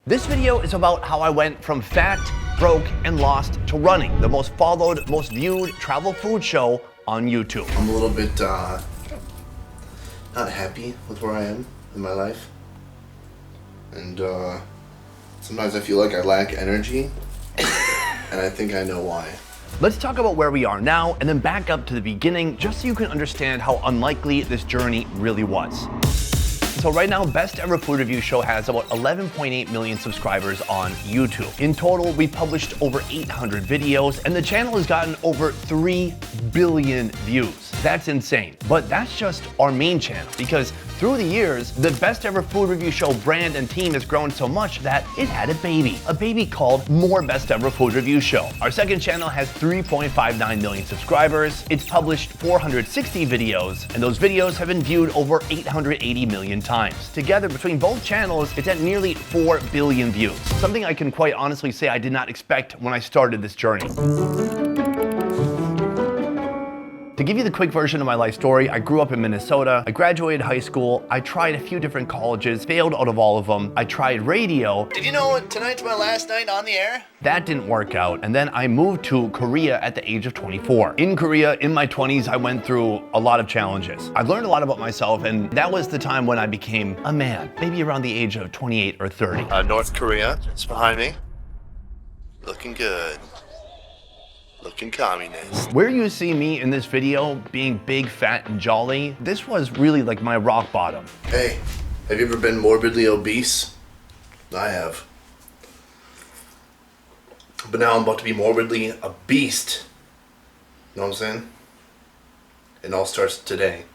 This video is about how I went from fat, broke, and lost to running the most followed, most viewed travel food show on YouTube. I'm a little bit not happy with where I am in my life. And sometimes I feel like I lack energy. And I think I know why. Let's talk about where we are now and then back up to the beginning just so you can understand how unlikely this journey really was. So right now, Best Ever Food Review Show has about 11.8 million subscribers on YouTube. In total, we published over 800 videos and the channel has gotten over 3 billion views. That's insane. But that's just our main channel because through the years, the Best Ever Food Review Show brand and team has grown so much that it had a baby called More Best Ever Food Review Show. Our second channel has 3.59 million subscribers. It's published 460 videos, and those videos have been viewed over 880 million times. Together, between both channels, it's at nearly 4 billion views. Something I can quite honestly say I did not expect when I started this journey. To give you the quick version of my life story, I grew up in Minnesota. I graduated high school. I tried a few different colleges, failed out of all of them. I tried radio. Did you know tonight's my last night on the air? That didn't work out. And then I moved to Korea at the age of 24. In Korea, in my 20s, I went through a lot of challenges. I've learned a lot about myself, and that was the time when I became a man, maybe around the age of 28 or 30. North Korea, it's behind me. Looking good. Looking communist. Where you see me in this video being big, fat, and jolly, this was really like my rock bottom. Hey, have you ever been morbidly obese? I have. But now I'm about to be morbidly a beast. You know what I'm saying? It all starts today.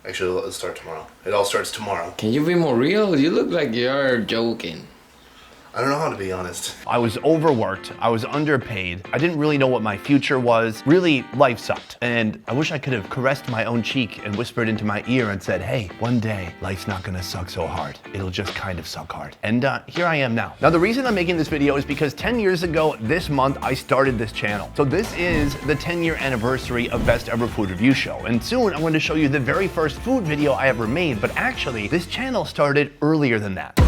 Actually, let's start tomorrow. It all starts tomorrow. Can you be more real? You look like you're joking. I don't know how to be honest. I was overworked, I was underpaid, I didn't really know what my future was. Really, life sucked. And I wish I could have caressed my own cheek and whispered into my ear and said, hey, one day, life's not gonna suck so hard. It'll just kind of suck hard. And here I am now. Now, the reason I'm making this video is because 10 years ago, this month, I started this channel. So this is the 10-year anniversary of Best Ever Food Review Show. And soon, I'm going to show you the very first food video I ever made. But actually, this channel started earlier than that.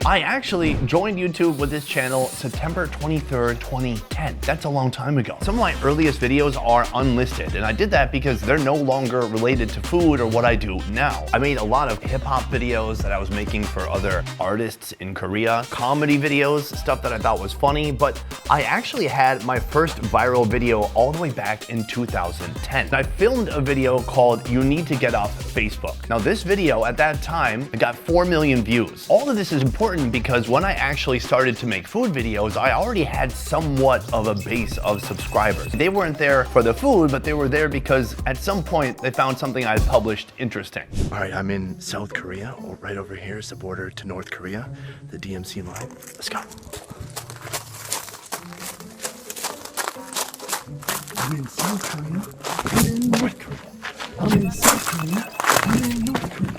I actually joined YouTube with this channel September 23rd, 2010. That's a long time ago. Some of my earliest videos are unlisted, and I did that because they're no longer related to food or what I do now. I made a lot of hip-hop videos that I was making for other artists in Korea, comedy videos, stuff that I thought was funny, but I actually had my first viral video all the way back in 2010. I filmed a video called You Need to Get Off Facebook. Now this video at that time, it got 4 million views. All of this is important because when I actually started to make food videos, I already had somewhat of a base of subscribers. They weren't there for the food, but they were there because at some point they found something I had published interesting. All right, I'm in South Korea. Right over here is the border to North Korea, the DMZ line. Let's go. I'm in South Korea. I'm in North Korea. I'm in South Korea. I'm in North Korea.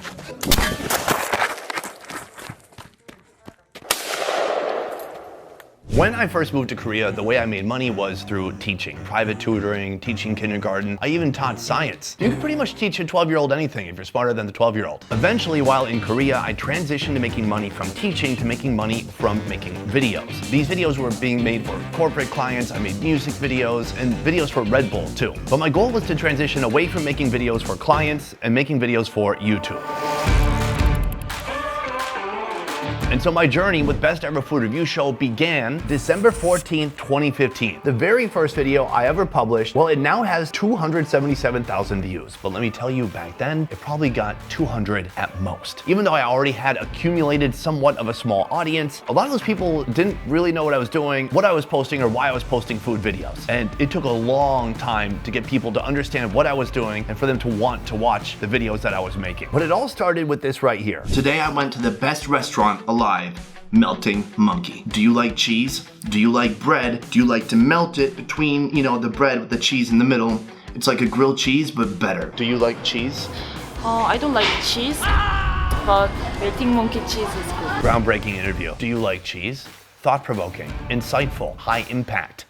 When I first moved to Korea, the way I made money was through teaching, private tutoring, teaching kindergarten. I even taught science. You can pretty much teach a 12-year-old anything if you're smarter than the 12-year-old. Eventually, while in Korea, I transitioned to making money from teaching to making money from making videos. These videos were being made for corporate clients. I made music videos and videos for Red Bull too. But my goal was to transition away from making videos for clients and making videos for YouTube. And so my journey with Best Ever Food Review Show began December 14th, 2015. The very first video I ever published, well, it now has 277,000 views. But let me tell you, back then, it probably got 200 at most. Even though I already had accumulated somewhat of a small audience, a lot of those people didn't really know what I was doing, what I was posting, or why I was posting food videos. And it took a long time to get people to understand what I was doing and for them to want to watch the videos that I was making. But it all started with this right here. Today I went to the best restaurant alive, Melting Monkey. Do you like cheese? Do you like bread? Do you like to melt it between, the bread with the cheese in the middle? It's like a grilled cheese, but better. Do you like cheese? I don't like cheese, but melting monkey cheese is good. Groundbreaking interview. Do you like cheese? Thought-provoking, insightful, high impact.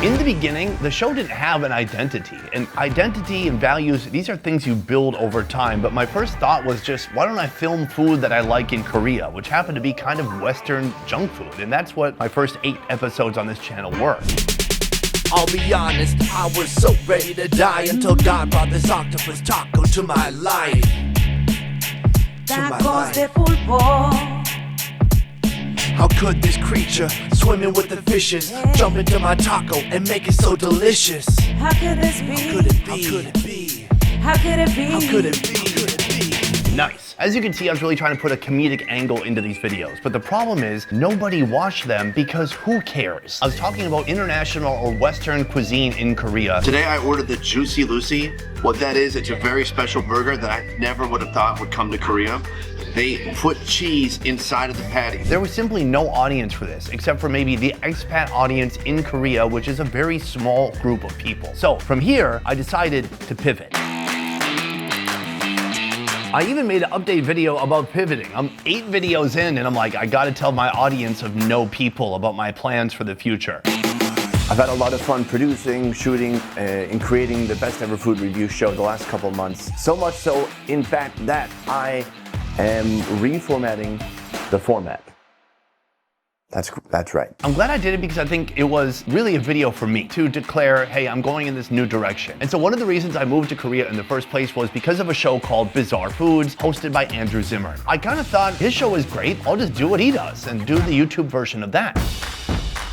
In the beginning, the show didn't have an identity. And identity and values, these are things you build over time. But my first thought was just, why don't I film food that I like in Korea, which happened to be kind of Western junk food. And that's what my first 8 episodes on this channel were. I'll be honest, I was so ready to die until God brought this octopus taco to my life. Tacos de pulpo. How could this creature, swimming with the fishes, jump into my taco and make it so delicious? How could this be? How could it be? How could it be? How could it be? How could it be? How could it be? Nice. As you can see, I was really trying to put a comedic angle into these videos, but the problem is nobody watched them because who cares? I was talking about international or Western cuisine in Korea. Today I ordered the Juicy Lucy. What that is, it's a very special burger that I never would have thought would come to Korea. They put cheese inside of the patty. There was simply no audience for this, except for maybe the expat audience in Korea, which is a very small group of people. So from here, I decided to pivot. I even made an update video about pivoting. I'm 8 videos in and I'm like, I gotta tell my audience of no people about my plans for the future. I've had a lot of fun producing, shooting, and creating the best ever food review show the last couple of months. So much so, in fact, that I am reformatting the format. That's right. I'm glad I did it because I think it was really a video for me to declare, hey, I'm going in this new direction. And so one of the reasons I moved to Korea in the first place was because of a show called Bizarre Foods, hosted by Andrew Zimmern. I kind of thought his show is great, I'll just do what he does and do the YouTube version of that.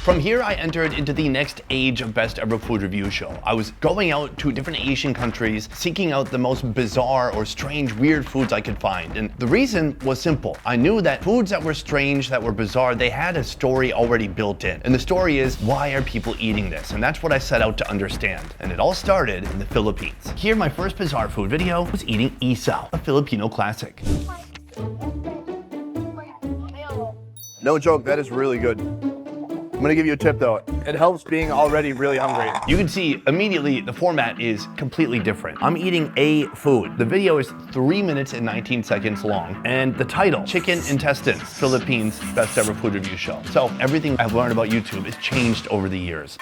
From here, I entered into the next age of Best Ever Food Review Show. I was going out to different Asian countries, seeking out the most bizarre or strange, weird foods I could find. And the reason was simple. I knew that foods that were strange, that were bizarre, they had a story already built in. And the story is, why are people eating this? And that's what I set out to understand. And it all started in the Philippines. Here, my first bizarre food video was eating isaw, a Filipino classic. No joke, that is really good. I'm gonna give you a tip though. It helps being already really hungry. You can see immediately the format is completely different. I'm eating a food. The video is 3 minutes and 19 seconds long. And the title, Chicken Intestines, Philippines Best Ever Food Review Show. So everything I've learned about YouTube has changed over the years.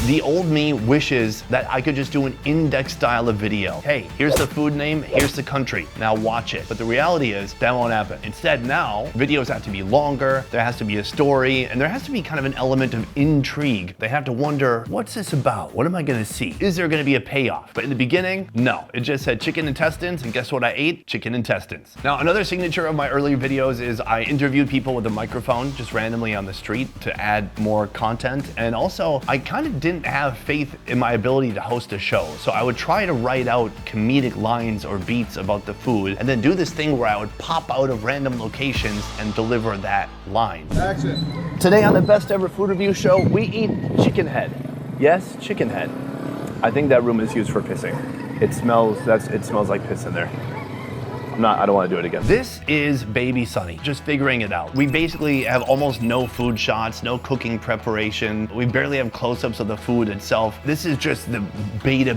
The old me wishes that I could just do an index style of video. Hey, here's the food name, here's the country, now watch it. But the reality is that won't happen. Instead now, videos have to be longer, there has to be a story, and there has to be kind of an element of intrigue. They have to wonder, what's this about? What am I gonna see? Is there gonna be a payoff? But in the beginning, no. It just said chicken intestines, and guess what I ate? Chicken intestines. Now, another signature of my earlier videos is I interviewed people with a microphone just randomly on the street to add more content. And also, I kind of didn't have faith in my ability to host a show. So I would try to write out comedic lines or beats about the food and then do this thing where I would pop out of random locations and deliver that line. Action. Today on the Best Ever Food Review Show, we eat chicken head. Yes, chicken head. I think that room is used for pissing. It smells like piss in there. I don't want to do it again. This is baby Sonny, just figuring it out. We basically have almost no food shots, no cooking preparation. We barely have close-ups of the food itself. This is just the beta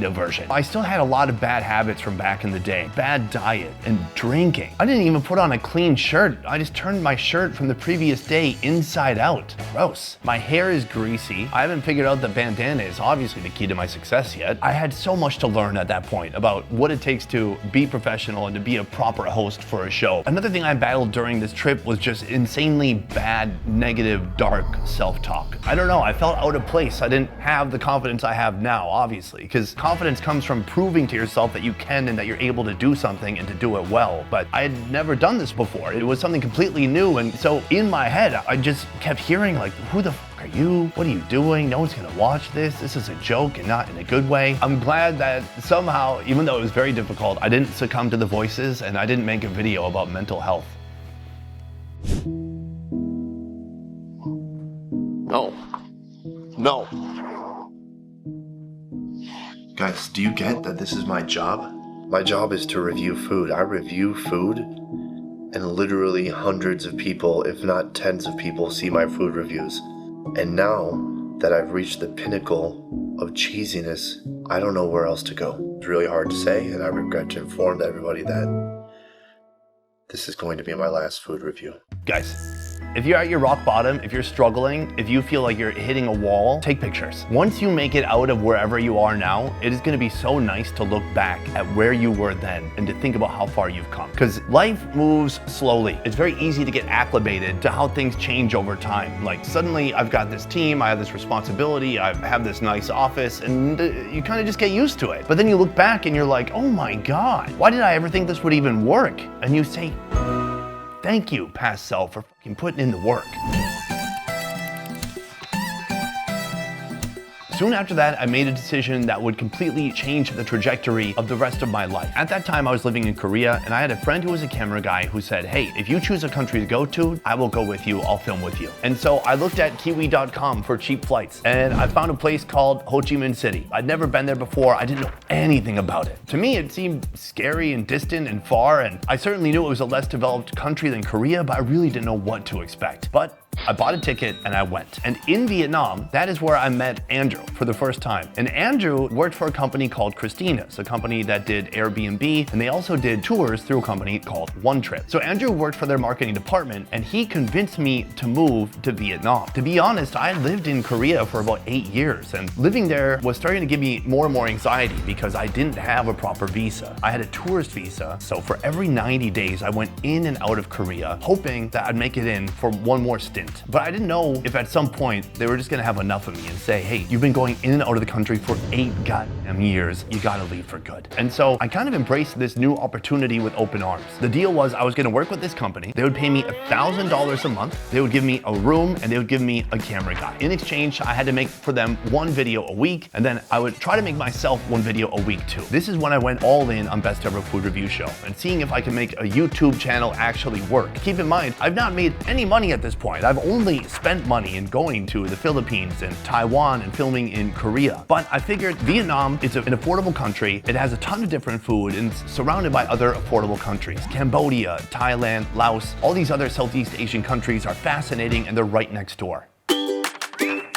version. I still had a lot of bad habits from back in the day. Bad diet and drinking. I didn't even put on a clean shirt. I just turned my shirt from the previous day inside out. Gross. My hair is greasy. I haven't figured out that bandana is obviously the key to my success yet. I had so much to learn at that point about what it takes to be professional and to be a proper host for a show. Another thing I battled during this trip was just insanely bad, negative, dark self-talk. I don't know, I felt out of place. I didn't have the confidence I have now, obviously, because confidence comes from proving to yourself that you can and that you're able to do something and to do it well. But I had never done this before. It was something completely new, and so in my head, I just kept hearing like, who the f are you? What are you doing? No one's gonna watch this. This is a joke and not in a good way. I'm glad that somehow, even though it was very difficult, I didn't succumb to the voices and I didn't make a video about mental health. No. Guys, do you get that this is my job? My job is to review food. I review food, and literally hundreds of people, if not tens of people, see my food reviews. And now that I've reached the pinnacle of cheesiness, I don't know where else to go. It's really hard to say, and I regret to inform everybody that this is going to be my last food review. Guys, If you're at your rock bottom, if you're struggling, if you feel like you're hitting a wall, take pictures. Once you make it out of wherever you are now, it is gonna be so nice to look back at where you were then and to think about how far you've come. Because life moves slowly. It's very easy to get acclimated to how things change over time. Like suddenly I've got this team, I have this responsibility, I have this nice office, and you kind of just get used to it. But then you look back and you're like, oh my God, why did I ever think this would even work? And you say, thank you, past self, for fucking putting in the work. Soon after that, I made a decision that would completely change the trajectory of the rest of my life. At that time, I was living in Korea, and I had a friend who was a camera guy who said, hey, if you choose a country to go to, I will go with you, I'll film with you. And so I looked at Kiwi.com for cheap flights, and I found a place called Ho Chi Minh City. I'd never been there before, I didn't know anything about it. To me, it seemed scary and distant and far, and I certainly knew it was a less developed country than Korea, but I really didn't know what to expect. But I bought a ticket and I went. And in Vietnam, that is where I met Andrew for the first time. And Andrew worked for a company called Christina's, a company that did Airbnb, and they also did tours through a company called One Trip. So Andrew worked for their marketing department, and he convinced me to move to Vietnam. To be honest, I had lived in Korea for about 8 years, and living there was starting to give me more and more anxiety because I didn't have a proper visa. I had a tourist visa, so for every 90 days, I went in and out of Korea, hoping that I'd make it in for one more stint. But I didn't know if at some point they were just gonna have enough of me and say, hey, you've been going in and out of the country for 8 goddamn years, you gotta leave for good. And so I kind of embraced this new opportunity with open arms. The deal was I was gonna work with this company, they would pay me $1,000 a month, they would give me a room, and they would give me a camera guy. In exchange, I had to make for them 1 video a week, and then I would try to make myself 1 video a week too. This is when I went all in on Best Ever Food Review Show and seeing if I could make a YouTube channel actually work. Keep in mind, I've not made any money at this point. I've only spent money in going to the Philippines and Taiwan and filming in Korea. But I figured Vietnam is an affordable country. It has a ton of different food and it's surrounded by other affordable countries. Cambodia, Thailand, Laos, all these other Southeast Asian countries are fascinating and they're right next door.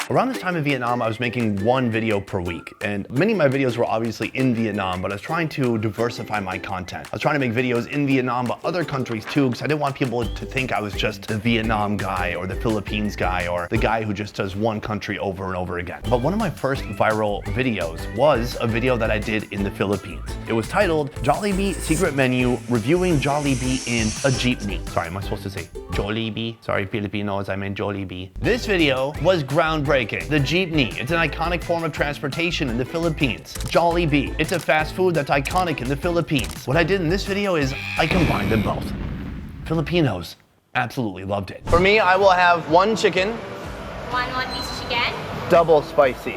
Around this time in Vietnam, I was making 1 video per week, and many of my videos were obviously in Vietnam, but I was trying to diversify my content. I was trying to make videos in Vietnam, but other countries too, because I didn't want people to think I was just the Vietnam guy or the Philippines guy or the guy who just does one country over and over again. But one of my first viral videos was a video that I did in the Philippines. It was titled Jollibee Secret Menu Reviewing Jollibee in a Jeepney. Sorry, am I supposed to say Jollibee? Sorry, Filipinos, I meant Jollibee. This video was groundbreaking. The jeepney, it's an iconic form of transportation in the Philippines. Jollibee, it's a fast food that's iconic in the Philippines. What I did in this video is I combined them both. Filipinos absolutely loved it. For me, I will have 1 chicken. 1 piece chicken. Double spicy.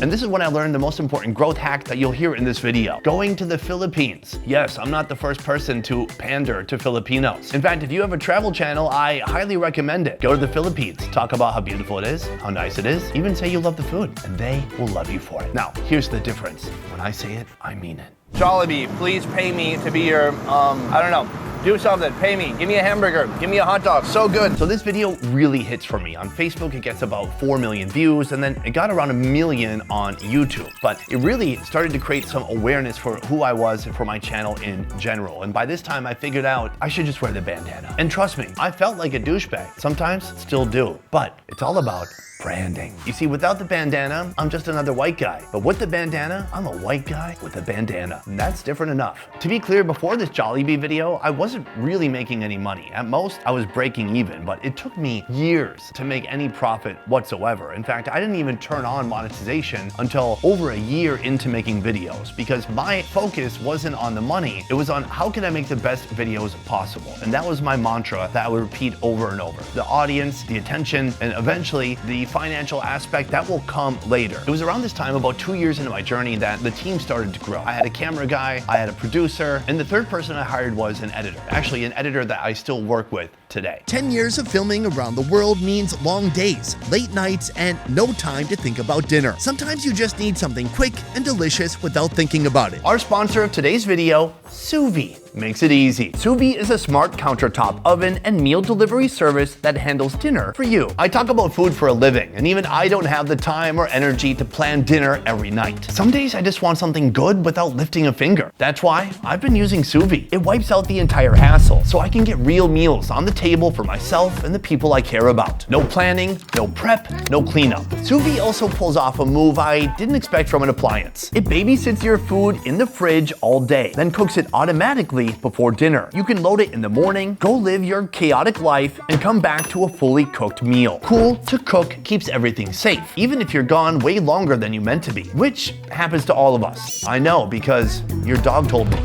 And this is when I learned the most important growth hack that you'll hear in this video. Going to the Philippines. Yes, I'm not the first person to pander to Filipinos. In fact, if you have a travel channel, I highly recommend it. Go to the Philippines, talk about how beautiful it is, how nice it is, even say you love the food, and they will love you for it. Now, here's the difference. When I say it, I mean it. Jollibee, please pay me to be your, I don't know, do something, pay me, give me a hamburger, give me a hot dog, so good. So this video really hits for me. On Facebook, it gets about 4 million views, and then it got around 1 million on YouTube. But it really started to create some awareness for who I was and for my channel in general. And by this time, I figured out I should just wear the bandana. And trust me, I felt like a douchebag. Sometimes, still do. But it's all about branding. You see, without the bandana, I'm just another white guy. But with the bandana, I'm a white guy with a bandana. And that's different enough. To be clear, before this Jollibee video, I wasn't really making any money. At most, I was breaking even, but it took me years to make any profit whatsoever. In fact, I didn't even turn on monetization until over a year into making videos because my focus wasn't on the money. It was on how can I make the best videos possible. And that was my mantra that I would repeat over and over. The audience, the attention, and eventually the financial aspect, that will come later. It was around this time, about 2 years into my journey, that the team started to grow. I had a camera guy, I had a producer, and the third person I hired was an editor. Actually, an editor that I still work with today. 10 years of filming around the world means long days, late nights, and no time to think about dinner. Sometimes you just need something quick and delicious without thinking about it. Our sponsor of today's video, Sous Vide, makes it easy. Sous Vide is a smart countertop oven and meal delivery service that handles dinner for you. I talk about food for a living, and even I don't have the time or energy to plan dinner every night. Some days I just want something good without lifting a finger. That's why I've been using Sous Vide. It wipes out the entire hassle, so I can get real meals on the table for myself and the people I care about. No planning, no prep, no cleanup. Sous vide also pulls off a move I didn't expect from an appliance. It babysits your food in the fridge all day, then cooks it automatically before dinner. You can load it in the morning, go live your chaotic life, and come back to a fully cooked meal. Cool to cook keeps everything safe, even if you're gone way longer than you meant to be, which happens to all of us. I know because your dog told me.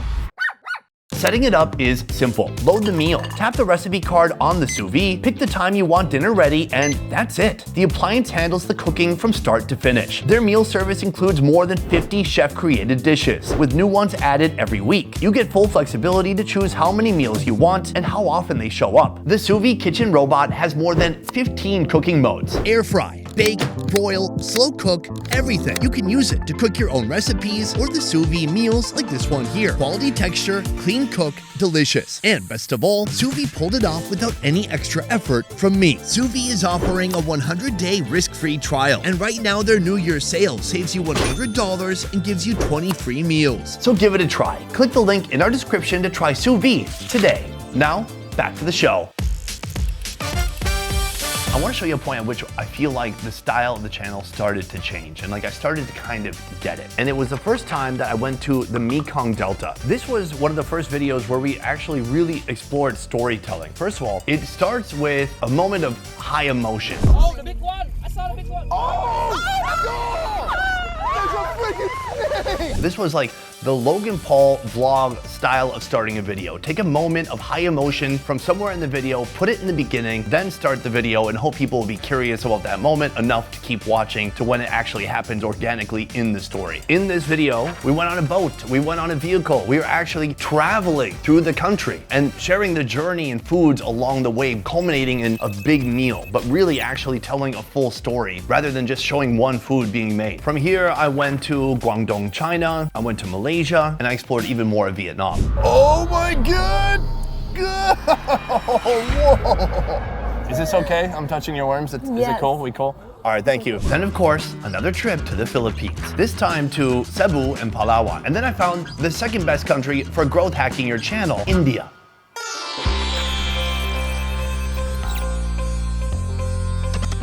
Setting it up is simple. Load the meal, tap the recipe card on the sous vide, pick the time you want dinner ready, and that's it. The appliance handles the cooking from start to finish. Their meal service includes more than 50 chef-created dishes, with new ones added every week. You get full flexibility to choose how many meals you want and how often they show up. The sous vide kitchen robot has more than 15 cooking modes. Air fry, bake, broil, slow cook, everything. You can use it to cook your own recipes or the sous vide meals like this one here. Quality texture, clean cook, delicious. And best of all, sous vide pulled it off without any extra effort from me. Sous vide is offering a 100-day risk-free trial. And right now their New Year's sale saves you $100 and gives you 20 free meals. So give it a try. Click the link in our description to try sous vide today. Now, back to the show. I want to show you a point at which I feel like the style of the channel started to change, and like I started to kind of get it. And it was the first time that I went to the Mekong Delta. This was one of the first videos where we actually really explored storytelling. First of all, it starts with a moment of high emotion. Oh, the big one! I saw the big one! This was like the Logan Paul vlog style of starting a video. Take a moment of high emotion from somewhere in the video, put it in the beginning, then start the video and hope people will be curious about that moment enough to keep watching to when it actually happens organically in the story. In this video, we went on a boat, we went on a vehicle, we were actually traveling through the country and sharing the journey and foods along the way, culminating in a big meal, but really actually telling a full story rather than just showing one food being made. From here, I went to Guangdong, China, I went to Malaysia, and I explored even more of Vietnam. Oh my God! Whoa! Is this okay? I'm touching your worms. Is it cool? We cool? All right, thank you. Then, of course, another trip to the Philippines, this time to Cebu and Palawan. And then I found the second best country for growth hacking your channel, India.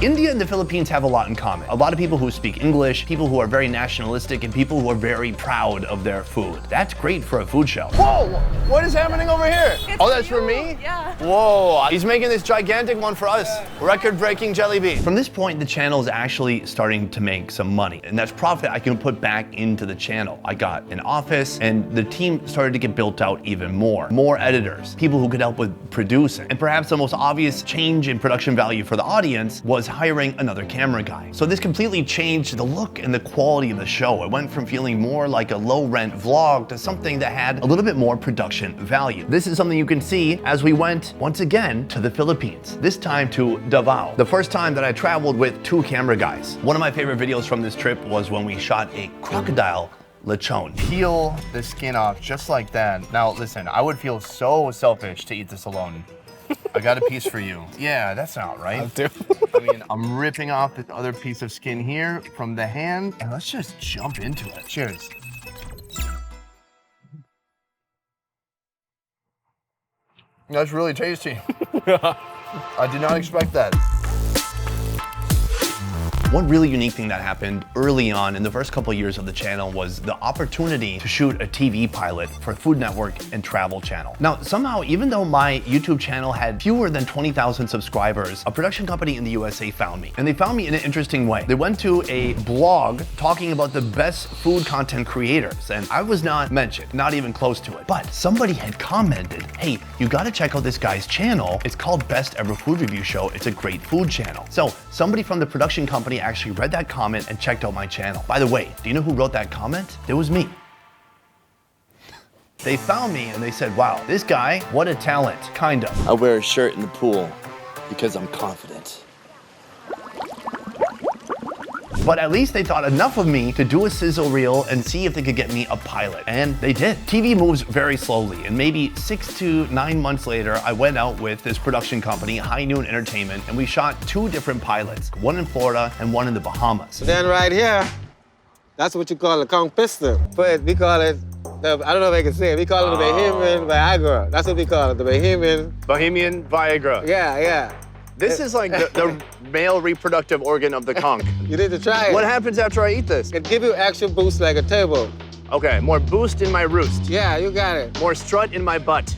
India and the Philippines have a lot in common. A lot of people who speak English, people who are very nationalistic, and people who are very proud of their food. That's great for a food show. Whoa! What is happening over here? It's That's you. for me? Yeah. Whoa, he's making this gigantic one for us. Record-breaking jelly bean. From this point, the channel is actually starting to make some money, and that's profit I can put back into the channel. I got an office, and the team started to get built out even more. More editors, people who could help with producing. And perhaps the most obvious change in production value for the audience was hiring another camera guy. So this completely changed the look and the quality of the show. It went from feeling more like a low-rent vlog to something that had a little bit more production value. This is something you can see as we went, once again, to the Philippines, this time to Davao. The first time that I traveled with two camera guys. One of my favorite videos from this trip was when we shot a crocodile lechon. Peel the skin off just like that. Now listen, I would feel so selfish to eat this alone. I got a piece for you. Yeah, that's not right. I mean, I'm ripping off this other piece of skin here from the hand, and let's just jump into it. Cheers. That's really tasty. I did not expect that. One really unique thing that happened early on in the first couple of years of the channel was the opportunity to shoot a TV pilot for Food Network and Travel Channel. Now, somehow, even though my YouTube channel had fewer than 20,000 subscribers, a production company in the USA found me. And they found me in an interesting way. They went to a blog talking about the best food content creators, and I was not mentioned, not even close to it. But somebody had commented, hey, you gotta check out this guy's channel. It's called Best Ever Food Review Show. It's a great food channel. So somebody from the production company actually read that comment and checked out my channel. By the way, do you know who wrote that comment? It was me. They found me and they said, wow, this guy, what a talent, kinda. I wear a shirt in the pool because I'm confident. But at least they thought enough of me to do a sizzle reel and see if they could get me a pilot. And they did. TV moves very slowly, and maybe 6 to 9 months later, I went out with this production company, High Noon Entertainment, and we shot 2 different pilots, one in Florida and one in the Bahamas. Then right here, that's what you call a Kong piston, but we call it I don't know if I can say it. We call it the Bohemian Viagra. That's what we call it, the Bohemian Viagra. Yeah. This is like the male reproductive organ of the conch. You need to try it. What happens after I eat this? It gives you action boost like a turbo. Okay, more boost in my roost. Yeah, you got it. More strut in my butt.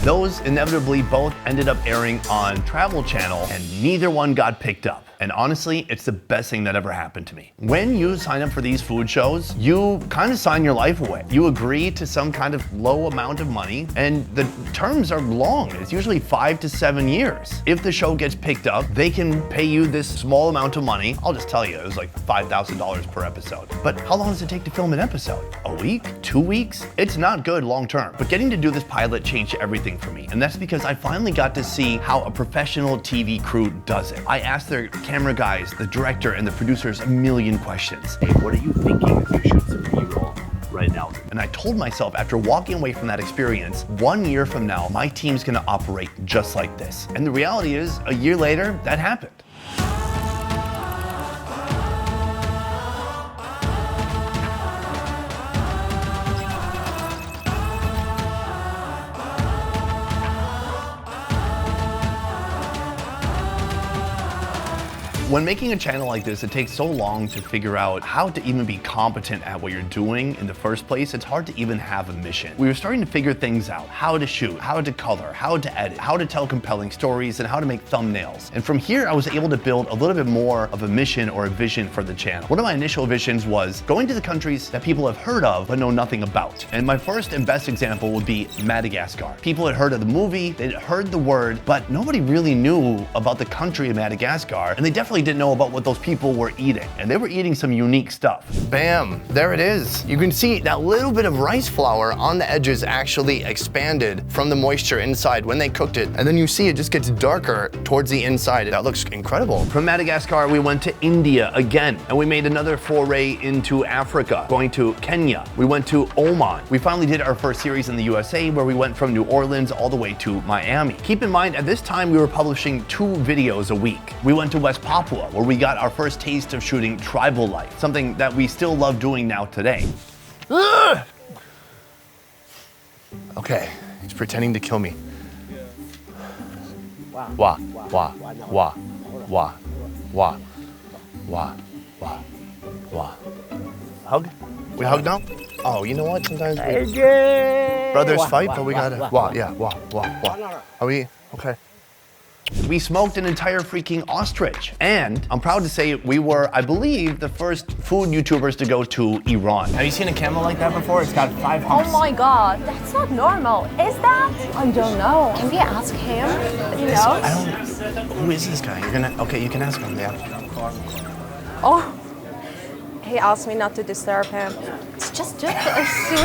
Those inevitably both ended up airing on Travel Channel, and neither one got picked up. And honestly, it's the best thing that ever happened to me. When you sign up for these food shows, you kind of sign your life away. You agree to some kind of low amount of money, and the terms are long. It's usually 5 to 7 years. If the show gets picked up, they can pay you this small amount of money. I'll just tell you, it was like $5,000 per episode. But how long does it take to film an episode? A week? 2 weeks? It's not good long term. But getting to do this pilot changed everything for me. And that's because I finally got to see how a professional TV crew does it. I asked their camera guys, the director, and the producers a million questions. Hey, what are you thinking as you shoot some B-roll right now? And I told myself, after walking away from that experience, 1 year from now, my team's gonna operate just like this. And the reality is, a year later, that happened. When making a channel like this, it takes so long to figure out how to even be competent at what you're doing in the first place. It's hard to even have a mission. We were starting to figure things out, how to shoot, how to color, how to edit, how to tell compelling stories, and how to make thumbnails. And from here, I was able to build a little bit more of a mission or a vision for the channel. One of my initial visions was going to the countries that people have heard of but know nothing about. And my first and best example would be Madagascar. People had heard of the movie, they'd heard the word, but nobody really knew about the country of Madagascar, and they definitely didn't know about what those people were eating. And they were eating some unique stuff. Bam, there it is. You can see that little bit of rice flour on the edges actually expanded from the moisture inside when they cooked it. And then you see it just gets darker towards the inside. That looks incredible. From Madagascar, we went to India again, and we made another foray into Africa, going to Kenya. We went to Oman. We finally did our first series in the USA, where we went from New Orleans all the way to Miami. Keep in mind, at this time, we were publishing 2 videos a week. We went to West Papua, where we got our first taste of shooting tribal life, something that we still love doing now today. Ugh! Okay, he's pretending to kill me. Wah, wah, wah, wah, wah, wah, wah, wah. Hug? We hug now? Oh, you know what? Sometimes brothers fight, but we gotta wah, yeah, wah, wah, wah. Are we okay? We smoked an entire freaking ostrich. And I'm proud to say we were, I believe, the first food YouTubers to go to Iran. Have you seen a camel like that before? It's got 5 humps. Oh my God, that's not normal. Is that? I don't know. Maybe ask him. He knows. Who is this guy? You're gonna, okay, you can ask him, yeah. Oh, he asked me not to disturb him. It's just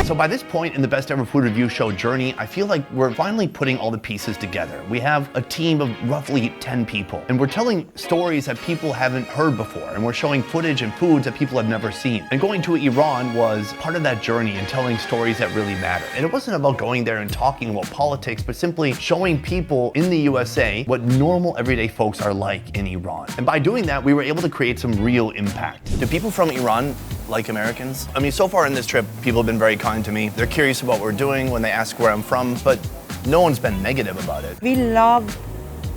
So by this point in the Best Ever Food Review Show journey, I feel like we're finally putting all the pieces together. We have a team of roughly 10 people, and we're telling stories that people haven't heard before, and we're showing footage and foods that people have never seen. And going to Iran was part of that journey and telling stories that really matter. And it wasn't about going there and talking about politics, but simply showing people in the USA what normal everyday folks are like in Iran. And by doing that, we were able to create some real impact. Do people from Iran like Americans? I mean, so far in this trip, people have been very kind to me. They're curious about what we're doing when they ask where I'm from, but no one's been negative about it. We love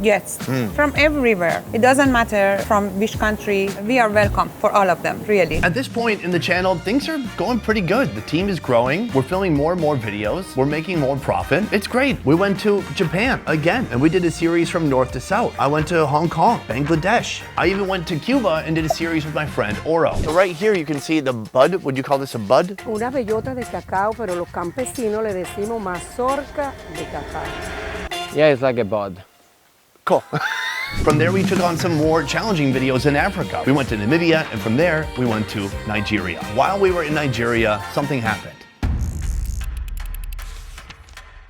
guests from everywhere. It doesn't matter from which country. We are welcome for all of them, really. At this point in the channel, things are going pretty good. The team is growing. We're filming more and more videos. We're making more profit. It's great. We went to Japan again, and we did a series from north to south. I went to Hong Kong, Bangladesh. I even went to Cuba and did a series with my friend Oro. So right here you can see the bud. Would you call this a bud? Una bellota de cacao, pero los campesinos le decimos mazorca de cacao. Yeah, it's like a bud. Cool. From there, we took on some more challenging videos in Africa. We went to Namibia, and from there, we went to Nigeria. While we were in Nigeria, something happened.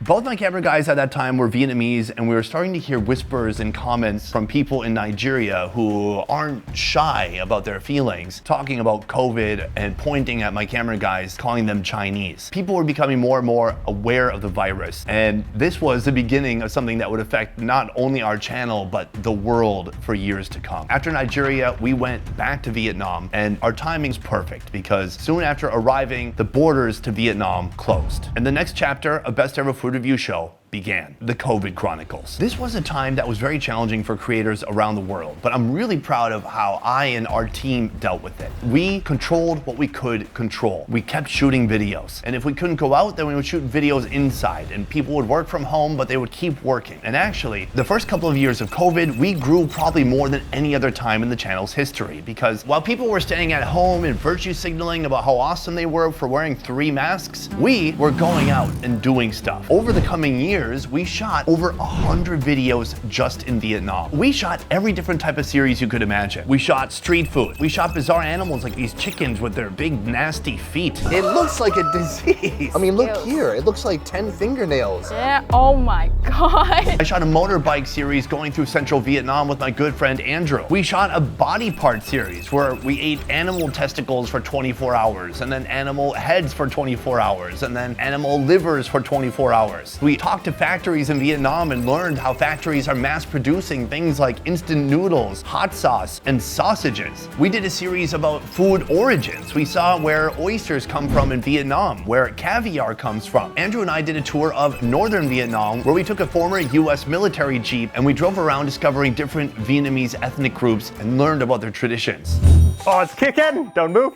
Both my camera guys at that time were Vietnamese, and we were starting to hear whispers and comments from people in Nigeria who aren't shy about their feelings, talking about COVID and pointing at my camera guys, calling them Chinese. People were becoming more and more aware of the virus, and this was the beginning of something that would affect not only our channel, but the world for years to come. After Nigeria, we went back to Vietnam, and our timing's perfect because soon after arriving, the borders to Vietnam closed. And the next chapter of Best Ever Food Review Show began, the COVID Chronicles. This was a time that was very challenging for creators around the world, but I'm really proud of how I and our team dealt with it. We controlled what we could control. We kept shooting videos, and if we couldn't go out, then we would shoot videos inside, and people would work from home, but they would keep working. And actually, the first couple of years of COVID, we grew probably more than any other time in the channel's history, because while people were staying at home and virtue signaling about how awesome they were for wearing 3 masks, we were going out and doing stuff. Over the coming years, we shot over 100 videos just in Vietnam. We shot every different type of series you could imagine. We shot street food. We shot bizarre animals like these chickens with their big nasty feet. It looks like a disease. I mean, look here. It looks like 10 fingernails. Yeah, oh my god. I shot a motorbike series going through central Vietnam with my good friend Andrew. We shot a body part series where we ate animal testicles for 24 hours, and then animal heads for 24 hours, and then animal livers for 24 hours. We talked to factories in Vietnam and learned how factories are mass producing things like instant noodles, hot sauce, and sausages. We did a series about food origins. We saw where oysters come from in Vietnam, where caviar comes from. Andrew and I did a tour of northern Vietnam where we took a former US military jeep and we drove around discovering different Vietnamese ethnic groups and learned about their traditions. Oh, it's kicking. Don't move.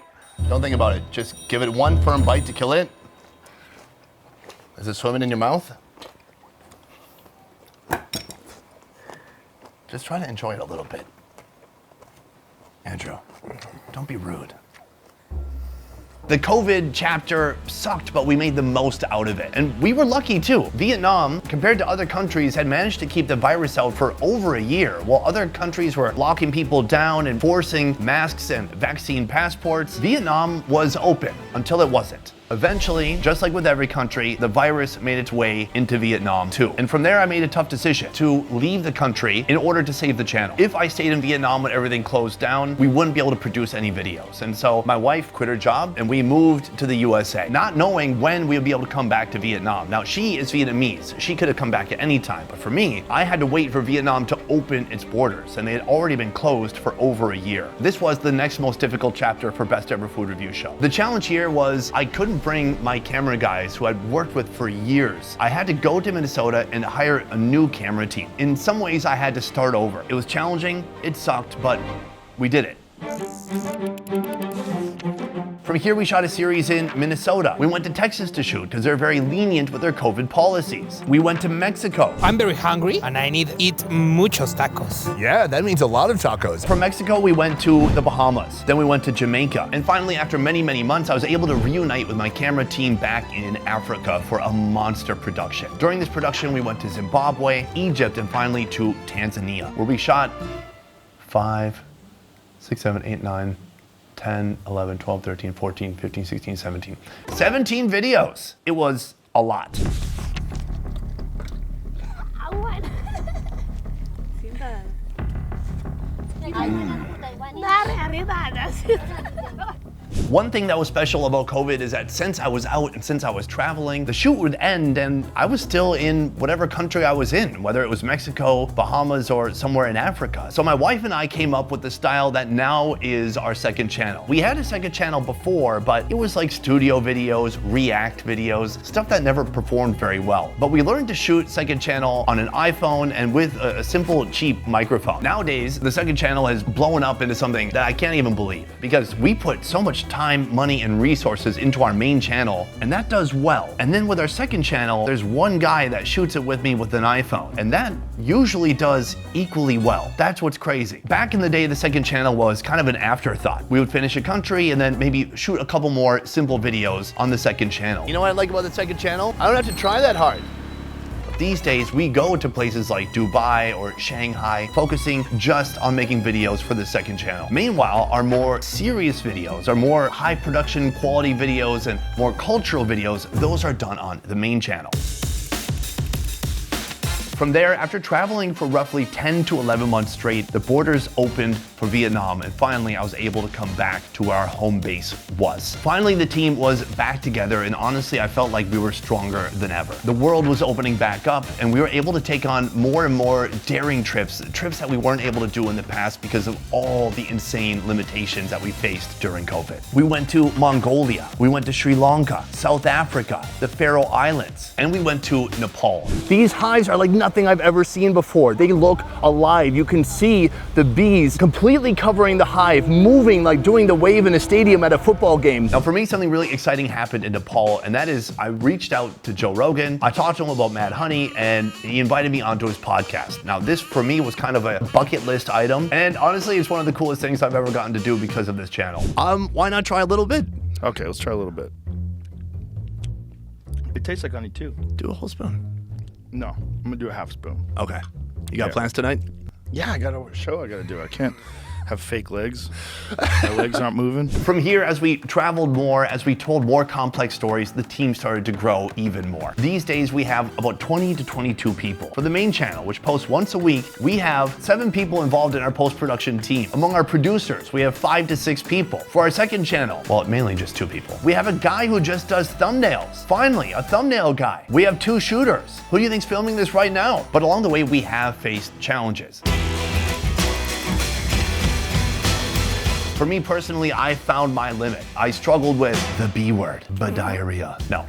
Don't think about it. Just give it one firm bite to kill it. Is it swimming in your mouth? Just try to enjoy it a little bit. Andrew, don't be rude. The COVID chapter sucked, but we made the most out of it. And we were lucky too. Vietnam, compared to other countries, had managed to keep the virus out for over a year, while other countries were locking people down and forcing masks and vaccine passports. Vietnam was open until it wasn't. Eventually, just like with every country, the virus made its way into Vietnam too. And from there, I made a tough decision to leave the country in order to save the channel. If I stayed in Vietnam when everything closed down, we wouldn't be able to produce any videos. And so my wife quit her job and we moved to the USA, not knowing when we would be able to come back to Vietnam. Now, she is Vietnamese. She could have come back at any time. But for me, I had to wait for Vietnam to open its borders, and they had already been closed for over a year. This was the next most difficult chapter for Best Ever Food Review Show. The challenge here was I couldn't bring my camera guys who I'd worked with for years. I had to go to Minnesota and hire a new camera team. In some ways, I had to start over. It was challenging, it sucked, but we did it. From here, we shot a series in Minnesota. We went to Texas to shoot because they're very lenient with their COVID policies. We went to Mexico. I'm very hungry and I need to eat muchos tacos. Yeah, that means a lot of tacos. From Mexico, we went to the Bahamas. Then we went to Jamaica. And finally, after many, many months, I was able to reunite with my camera team back in Africa for a monster production. During this production, we went to Zimbabwe, Egypt, and finally to Tanzania, where we shot 5, 6, 7, 8, 9, 10, 11, 12, 13, 14, 15, 16, 17. 17 videos. It was a lot. One thing that was special about COVID is that since I was out and since I was traveling, the shoot would end and I was still in whatever country I was in, whether it was Mexico, Bahamas, or somewhere in Africa. So my wife and I came up with the style that now is our second channel. We had a second channel before, but it was like studio videos, react videos, stuff that never performed very well. But we learned to shoot second channel on an iPhone and with a simple, cheap microphone. Nowadays, the second channel has blown up into something that I can't even believe because we put so much time, money, and resources into our main channel, and that does well. And then with our second channel, there's one guy that shoots it with me with an iPhone, and that usually does equally well. That's what's crazy. Back in the day, the second channel was kind of an afterthought. We would finish a country and then maybe shoot a couple more simple videos on the second channel. You know what I like about the second channel? I don't have to try that hard. These days, we go to places like Dubai or Shanghai, focusing just on making videos for the second channel. Meanwhile, our more serious videos, our more high production quality videos and more cultural videos, those are done on the main channel. From there, after traveling for roughly 10 to 11 months straight, the borders opened for Vietnam, and finally I was able to come back to where our home base was. Finally, the team was back together, and honestly, I felt like we were stronger than ever. The world was opening back up, and we were able to take on more and more daring trips that we weren't able to do in the past because of all the insane limitations that we faced during COVID. We went to Mongolia, we went to Sri Lanka, South Africa, the Faroe Islands, and we went to Nepal. These hives are like nothing I've ever seen before. They look alive. You can see the bees completely covering the hive, moving like doing the wave in a stadium at a football game. Now for me, something really exciting happened in Nepal, and that is I reached out to Joe Rogan. I talked to him about Mad Honey, and he invited me onto his podcast. Now this for me was kind of a bucket list item, and honestly, it's one of the coolest things I've ever gotten to do because of this channel. Why not try a little bit? Okay, let's try a little bit. It tastes like honey too. Do a whole spoon. No, I'm gonna do a half spoon. Okay. You got plans tonight? Yeah, I got a show I gotta do. I can't have fake legs. My legs aren't moving. From here, as we traveled more, as we told more complex stories, the team started to grow even more. These days, we have about 20 to 22 people. For the main channel, which posts once a week, we have 7 people involved in our post-production team. Among our producers, we have 5 to 6 people. For our second channel, well, mainly just 2 people. We have a guy who just does thumbnails. Finally, a thumbnail guy. We have 2 shooters. Who do you think's filming this right now? But along the way, we have faced challenges. For me personally, I found my limit. I struggled with the B word, diarrhea. No,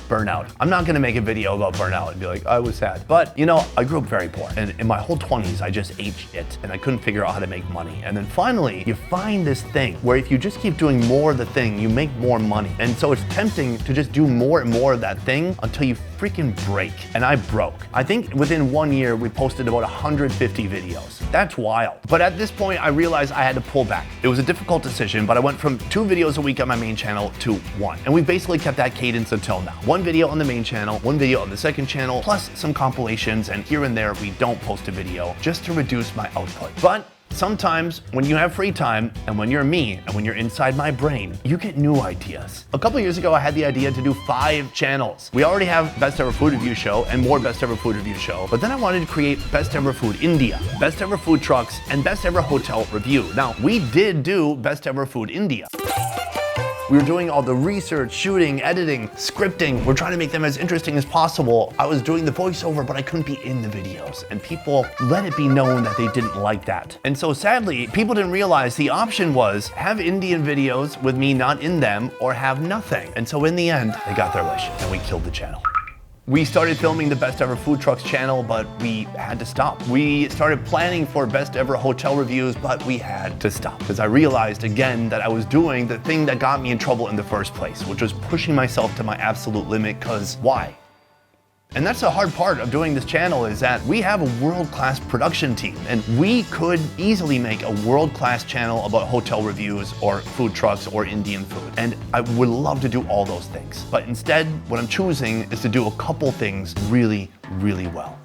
burnout. I'm not gonna make a video about burnout and be like, I was sad. But you know, I grew up very poor, and in my whole 20s, I just ate shit, and I couldn't figure out how to make money. And then finally, you find this thing where if you just keep doing more of the thing, you make more money. And so it's tempting to just do more and more of that thing until you freaking break. And I broke. I think within 1 year, we posted about 150 videos. That's wild. But at this point, I realized I had to pull back. It was a difficult decision, but I went from 2 videos a week on my main channel to 1. And we basically kept that cadence until now. 1 video on the main channel, 1 video on the second channel, plus some compilations, and here and there we don't post a video just to reduce my output. But sometimes when you have free time, and when you're me, and when you're inside my brain, you get new ideas. A couple years ago, I had the idea to do 5 channels. We already have Best Ever Food Review Show and more Best Ever Food Review Show, but then I wanted to create Best Ever Food India, Best Ever Food Trucks, and Best Ever Hotel Review. Now, we did do Best Ever Food India. We were doing all the research, shooting, editing, scripting. We're trying to make them as interesting as possible. I was doing the voiceover, but I couldn't be in the videos. And people let it be known that they didn't like that. And so sadly, people didn't realize the option was have Indian videos with me not in them or have nothing. And so in the end, they got their wish and we killed the channel. We started filming the Best Ever Food Trucks channel, but we had to stop. We started planning for Best Ever Hotel Reviews, but we had to stop because I realized again that I was doing the thing that got me in trouble in the first place, which was pushing myself to my absolute limit, because why? And that's the hard part of doing this channel, is that we have a world-class production team, and we could easily make a world-class channel about hotel reviews or food trucks or Indian food. And I would love to do all those things. But instead, what I'm choosing is to do a couple things really, really well.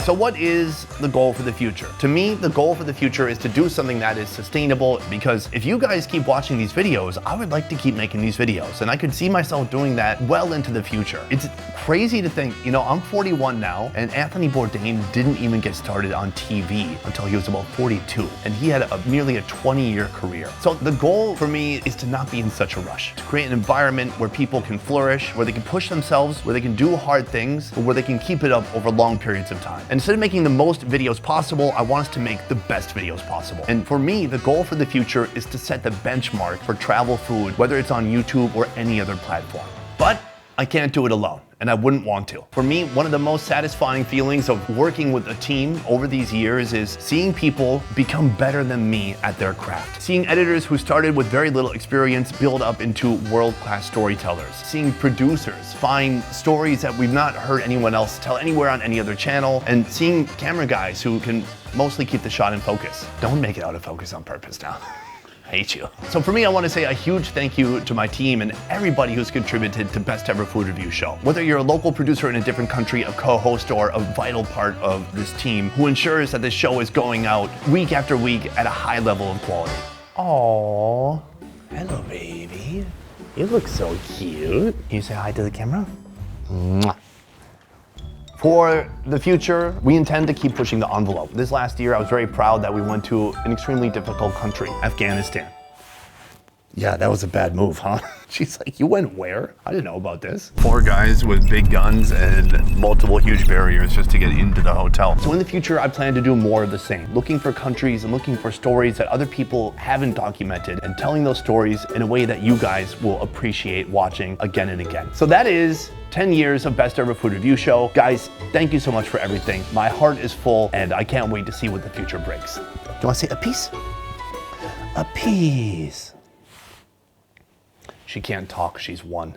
So what is the goal for the future? To me, the goal for the future is to do something that is sustainable, because if you guys keep watching these videos, I would like to keep making these videos, and I could see myself doing that well into the future. It's crazy to think, you know, I'm 41 now, and Anthony Bourdain didn't even get started on TV until he was about 42, and he had nearly a 20-year career. So the goal for me is to not be in such a rush, to create an environment where people can flourish, where they can push themselves, where they can do hard things, but where they can keep it up over long periods of time. Instead of making the most videos possible, I want us to make the best videos possible. And for me, the goal for the future is to set the benchmark for travel food, whether it's on YouTube or any other platform. But I can't do it alone, and I wouldn't want to. For me, one of the most satisfying feelings of working with a team over these years is seeing people become better than me at their craft. Seeing editors who started with very little experience build up into world-class storytellers. Seeing producers find stories that we've not heard anyone else tell anywhere on any other channel. And seeing camera guys who can mostly keep the shot in focus. Don't make it out of focus on purpose now. I hate you. So for me, I want to say a huge thank you to my team and everybody who's contributed to Best Ever Food Review Show. Whether you're a local producer in a different country, a co-host, or a vital part of this team who ensures that this show is going out week after week at a high level of quality. Aww. Hello, baby. You look so cute. Can you say hi to the camera? Mwah. For the future, we intend to keep pushing the envelope. This last year, I was very proud that we went to an extremely difficult country, Afghanistan. Yeah, that was a bad move, huh? She's like, you went where? I didn't know about this. 4 guys with big guns and multiple huge barriers just to get into the hotel. So in the future, I plan to do more of the same, looking for countries and looking for stories that other people haven't documented and telling those stories in a way that you guys will appreciate watching again and again. So that is 10 years of Best Ever Food Review Show. Guys, thank you so much for everything. My heart is full and I can't wait to see what the future brings. Do you want to say a piece? A piece. She can't talk, she's 1.